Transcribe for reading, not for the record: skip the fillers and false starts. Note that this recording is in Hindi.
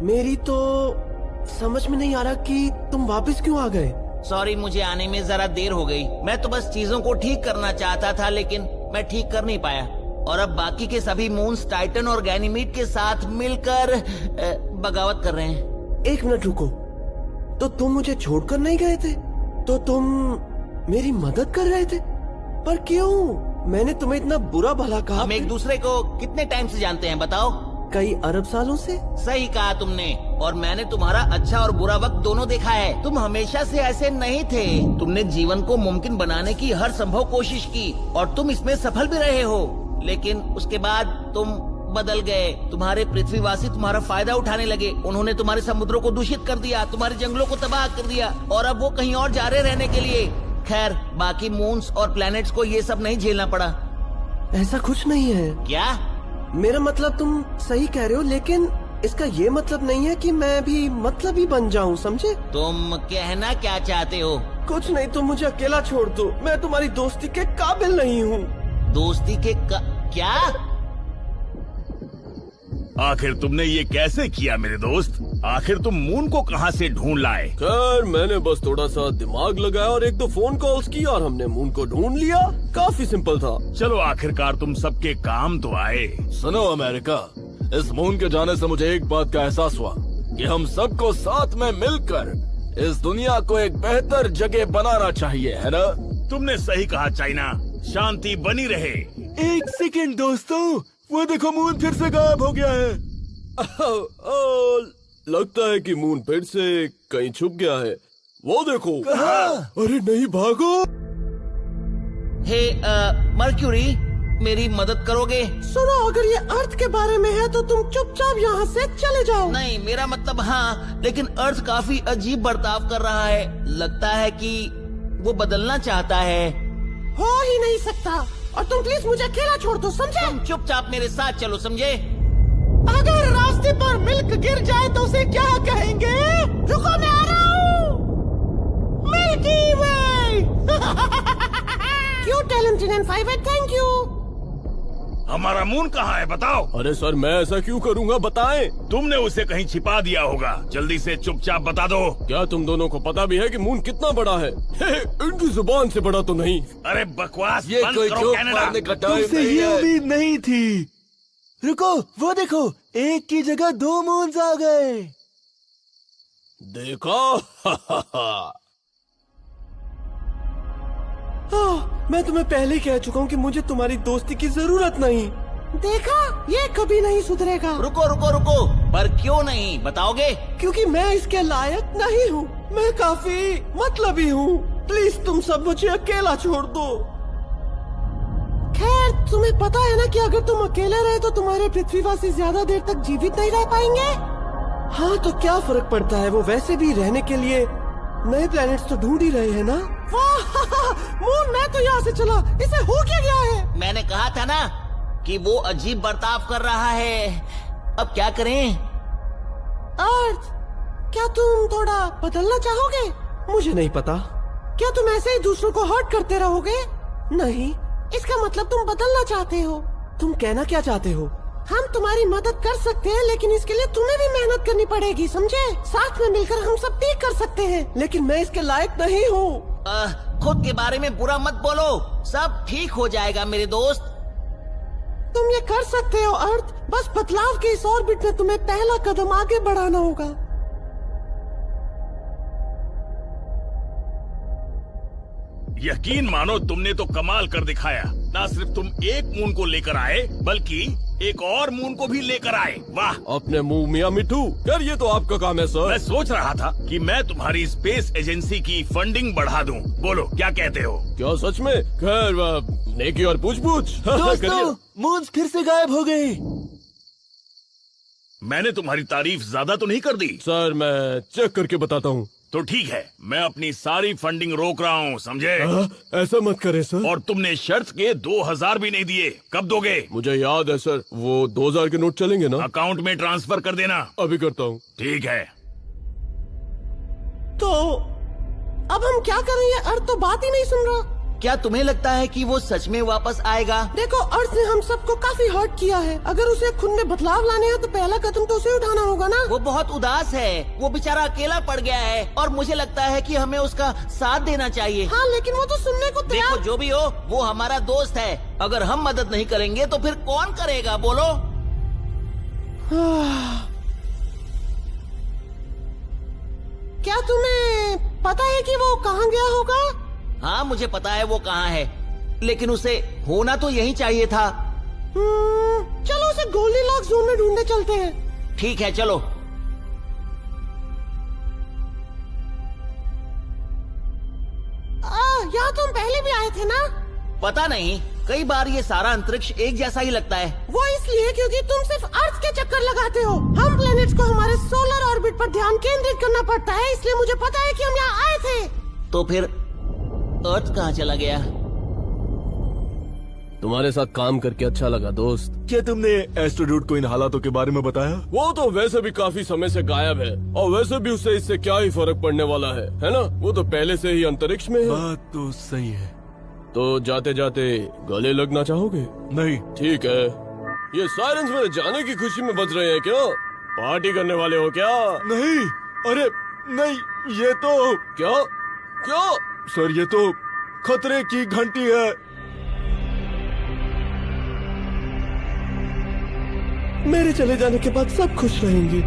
मेरी तो समझ में नहीं आ रहा कि तुम वापस क्यों आ गए। सॉरी, मुझे आने में जरा देर हो गई। मैं तो बस चीजों को ठीक करना चाहता था, लेकिन मैं ठीक कर नहीं पाया। और अब बाकी के सभी मून्स टाइटन और गैनीमीड के साथ मिलकर बगावत कर रहे हैं। एक मिनट रुको, तो तुम मुझे छोड़कर नहीं गए थे? तो तुम मेरी मदद कर रहे थे, पर क्यों? मैंने तुम्हें इतना बुरा भला कहा? हम एक दूसरे को कितने टाइम से जानते हैं बताओ? कई अरब सालों से। सही कहा तुमने, और मैंने तुम्हारा अच्छा और बुरा वक्त दोनों देखा है। तुम हमेशा से ऐसे नहीं थे। तुमने जीवन को मुमकिन बनाने की हर संभव कोशिश की और तुम इसमें सफल भी रहे हो, लेकिन उसके बाद तुम बदल गए। तुम्हारे पृथ्वीवासी तुम्हारा फायदा उठाने लगे। उन्होंने तुम्हारे समुद्रों को दूषित कर दिया, तुम्हारे जंगलों को तबाह कर दिया, और अब वो कहीं और जा रहे रहने के लिए। खैर, बाकी मून्स और प्लैनेट्स को ये सब नहीं झेलना पड़ा। ऐसा कुछ नहीं है। क्या? मेरा मतलब तुम सही कह रहे हो, लेकिन इसका ये मतलब नहीं है कि मैं भी मतलबी बन जाऊं, समझे? तुम कहना क्या चाहते हो? कुछ नहीं, तुम मुझे अकेला छोड़ दो। मैं तुम्हारी दोस्ती के काबिल नहीं हूँ। दोस्ती के क्या? आखिर तुमने ये कैसे किया मेरे दोस्त? आखिर तुम मून को कहाँ से ढूंढ लाए? खैर, मैंने बस थोड़ा सा दिमाग लगाया और एक दो फोन कॉल्स की और हमने मून को ढूंढ लिया। काफी सिंपल था। चलो, आखिरकार तुम सबके काम तो आए। सुनो अमेरिका, इस मून के जाने से मुझे एक बात का एहसास हुआ कि हम सबको साथ में मिलकर इस दुनिया को एक बेहतर जगह बनाना चाहिए, है ना? तुमने सही कहा चाइना, शांति बनी रहे। एक सेकंड दोस्तों, वो देखो मून फिर से गायब हो गया है। लगता है कि मून फिर से कहीं छुप गया है। वो देखो। अरे नहीं, भागो। हे मर्क्यूरी, मेरी मदद करोगे? सुनो, अगर ये अर्थ के बारे में है तो तुम चुपचाप यहाँ से चले जाओ। नहीं, मेरा मतलब हाँ, लेकिन अर्थ काफी अजीब बर्ताव कर रहा है। लगता है कि वो बदलना चाहता है। हो ही नहीं सकता। और तुम प्लीज मुझे अकेला छोड़ दो, समझे? तुम चुपचाप मेरे साथ चलो, समझे? अगर रास्ते पर मिल्क गिर जाए तो उसे क्या कहेंगे? रुको, मैं आ रहा हूँ। मिल्की वे। क्यों टैलेंटेड एंड 5 थैंक यू। हमारा मून कहाँ है बताओ? अरे सर, मैं ऐसा क्यों करूँगा, बताएं। तुमने उसे कहीं छिपा दिया होगा। जल्दी से चुपचाप बता दो। क्या तुम दोनों को पता भी है कि मून कितना बड़ा है? इनकी जुबान से बड़ा तो नहीं। अरे बकवास ये बंद कोई करो जोक कनाडा। मारने का टाइम तुमसे नहीं ये है। उम्मीद नहीं थी। रुको, वो देखो, एक की जगह 2 मून्स आ गए। देखो। मैं तुम्हें पहले ही कह चुका हूँ कि मुझे तुम्हारी दोस्ती की जरूरत नहीं। देखा, ये कभी नहीं सुधरेगा। रुको रुको रुको, पर क्यों नहीं बताओगे? क्योंकि मैं इसके लायक नहीं हूँ। मैं काफी मतलबी हूँ। प्लीज तुम सब मुझे अकेला छोड़ दो। खैर, तुम्हें पता है ना कि अगर तुम अकेले रहे तो तुम्हारे पृथ्वीवासी ज्यादा देर तक जीवित नहीं रह पाएंगे। हाँ, तो क्या फर्क पड़ता है? वो वैसे भी रहने के लिए नए प्लैनेट्स तो ढूंढ ही रहे हैं ना। मून, मैं तो यहाँ से चला। इसे हो क्या गया है? मैंने कहा था ना कि वो अजीब बर्ताव कर रहा है। अब क्या करें? अर्थ, क्या तुम थोड़ा बदलना चाहोगे? मुझे नहीं पता। क्या तुम ऐसे ही दूसरों को हर्ट करते रहोगे? नहीं, इसका मतलब तुम बदलना चाहते हो। तुम कहना क्या चाहते हो? हम तुम्हारी मदद कर सकते हैं, लेकिन इसके लिए तुम्हें भी मेहनत करनी पड़ेगी, समझे? साथ में मिलकर हम सब ठीक कर सकते हैं, लेकिन मैं इसके लायक नहीं हूँ। खुद के बारे में बुरा मत बोलो। सब ठीक हो जाएगा मेरे दोस्त। तुम ये कर सकते हो अर्थ। बस बदलाव के इस ऑर्बिट में तुम्हें पहला कदम आगे बढ़ाना होगा। यकीन मानो, तुमने तो कमाल कर दिखाया। ना सिर्फ तुम एक मून को लेकर आए, बल्कि एक और मून को भी लेकर आए। वाह! अपने मुंह मियाँ मिठू। यार, ये तो आपका काम है सर। मैं सोच रहा था कि मैं तुम्हारी स्पेस एजेंसी की फंडिंग बढ़ा दूं। बोलो, क्या कहते हो? क्या सच में? खैर, नेकी और पूछ-पूछ। दोस्तों, मून्स फिर से गायब हो गए। मैंने तुम्हारी तारीफ ज्यादा तो नहीं कर दी? सर, मैं चेक करके बताता हूँ। तो ठीक है, मैं अपनी सारी फंडिंग रोक रहा हूँ, समझे? ऐसा मत करें सर। और तुमने शर्त के 2000 भी नहीं दिए। कब दोगे? मुझे याद है सर, वो 2000 के नोट चलेंगे ना? अकाउंट में ट्रांसफर कर देना। अभी करता हूँ। ठीक है। तो अब हम क्या करें? ये अर्थ तो बात ही नहीं सुन रहा। क्या तुम्हें लगता है कि वो सच में वापस आएगा? देखो, अर्थ ने हम सबको काफी हर्ट किया है। अगर उसे खुद में बदलाव लाने हैं तो पहला कदम तो उसे उठाना होगा ना। वो बहुत उदास है, वो बेचारा अकेला पड़ गया है और मुझे लगता है कि हमें उसका साथ देना चाहिए। हाँ, लेकिन वो तो सुनने को देखो, तैयार। जो भी हो, वो हमारा दोस्त है। अगर हम मदद नहीं करेंगे तो फिर कौन करेगा, बोलो? क्या तुम्हें पता है कि वो कहाँ गया होगा? हाँ, मुझे पता है वो कहाँ है, लेकिन उसे होना तो यही चाहिए था। चलो उसे गोल्डीलॉक्स जोन में ढूंढने चलते हैं। ठीक है, चलो। यहाँ तो हम पहले भी आए थे ना? पता नहीं, कई बार ये सारा अंतरिक्ष एक जैसा ही लगता है। वो इसलिए क्योंकि तुम सिर्फ अर्थ के चक्कर लगाते हो। हम प्लेनेट्स को हमारे सोलर ऑर्बिट पर ध्यान केंद्रित करना पड़ता है, इसलिए मुझे पता है कि हम यहाँ आए थे। तो फिर अर्थ कहाँ चला गया? तुम्हारे साथ काम करके अच्छा लगा दोस्त। क्या तुमने एस्ट्रोडूट को इन हालातों के बारे में बताया? वो तो वैसे भी काफी समय से गायब है और वैसे भी उसे इससे क्या ही फर्क पड़ने वाला है ना? वो तो पहले से ही अंतरिक्ष में है। बात तो सही है। तो जाते जाते गले लगना चाहोगे? नहीं। ठीक है। ये सायरन्स मेरे जाने की खुशी में बज रहे हैं क्या? पार्टी करने वाले हो क्या? नहीं, अरे नहीं, ये तो क्या क्या? सर, ये तो खतरे की घंटी है। मेरे चले जाने के बाद सब खुश रहेंगे।